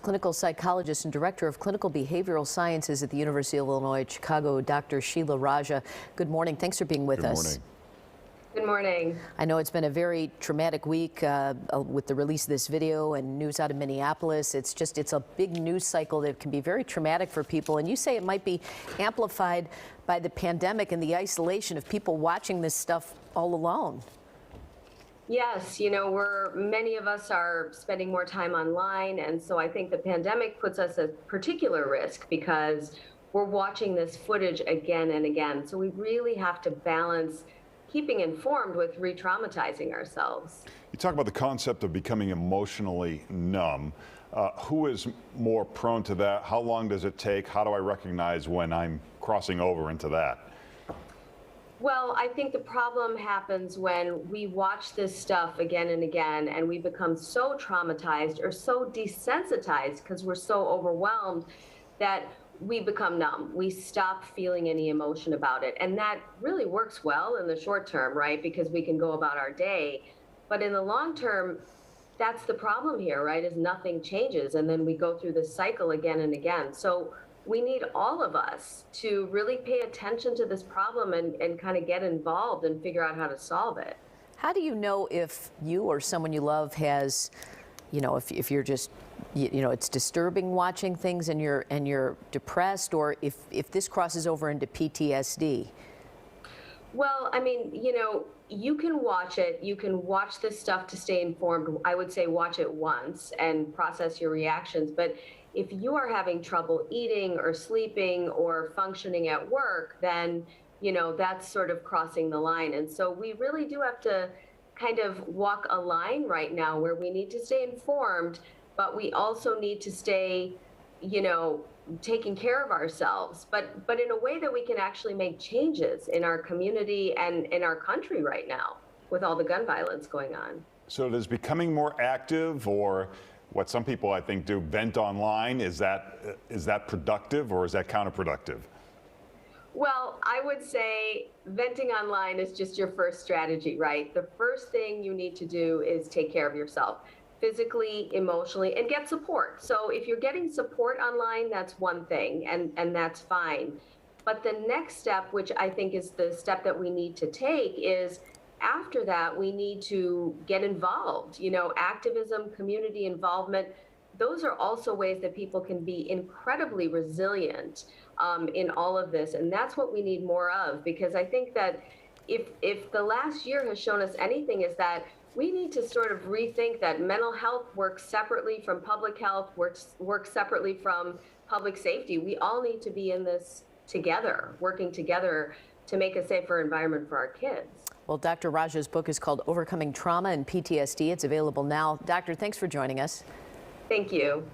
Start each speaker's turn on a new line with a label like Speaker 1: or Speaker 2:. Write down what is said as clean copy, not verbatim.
Speaker 1: clinical psychologist and director of clinical behavioral sciences at the University of Illinois Chicago, Dr. Sheila Raja. Good morning. Thanks for being with us.
Speaker 2: Good morning.
Speaker 1: I know it's been a very traumatic week with the release of this video and news out of Minneapolis. It's a big news cycle that can be very traumatic for people. And you say it might be amplified by the pandemic and the isolation of people watching this stuff all alone.
Speaker 2: Yes, many of us are spending more time online, and so I think the pandemic puts us at particular risk because we're watching this footage again and again. So we really have to balance keeping informed with re-traumatizing ourselves.
Speaker 3: You talk about the concept of becoming emotionally numb. Who is more prone to that? How long does it take? How do I recognize when I'm crossing over into that?
Speaker 2: Well, I think the problem happens when we watch this stuff again and again and we become so traumatized or so desensitized because we're so overwhelmed that we become numb. We stop feeling any emotion about it. And that really works well in the short term, right? Because we can go about our day. But in the long term, that's the problem here, right? Is nothing changes. And then we go through this cycle again and again. So we need all of us to really pay attention to this problem and kind of get involved and figure out how to solve it.
Speaker 1: How do you know if you or someone you love has, if you're just, it's disturbing watching things and you're depressed, or if this crosses over into PTSD?
Speaker 2: Well, I mean, you can watch it. You can watch this stuff to stay informed. I would say watch it once and process your reactions. But if you are having trouble eating or sleeping or functioning at work, then, that's sort of crossing the line. And so we really do have to kind of walk a line right now where we need to stay informed, but we also need to stay, taking care of ourselves, but in a way that we can actually make changes in our community and in our country right now with all the gun violence going on.
Speaker 3: So does becoming more active, or what some people I think do, vent online, is that productive or is that counterproductive?
Speaker 2: Well, I would say venting online is just your first strategy, right? The first thing you need to do is take care of yourself, physically, emotionally, and get support. So if you're getting support online, that's one thing, and that's fine. But the next step, which I think is the step that we need to take, is after that, we need to get involved. Activism, community involvement, those are also ways that people can be incredibly resilient in all of this. And that's what we need more of, because I think that if the last year has shown us anything, is that we need to sort of rethink that mental health works separately from public health, works separately from public safety. We all need to be in this together, working together to make a safer environment for our kids.
Speaker 1: Well, Dr. Raja's book is called Overcoming Trauma and PTSD. It's available now. Doctor, thanks for joining us.
Speaker 2: Thank you.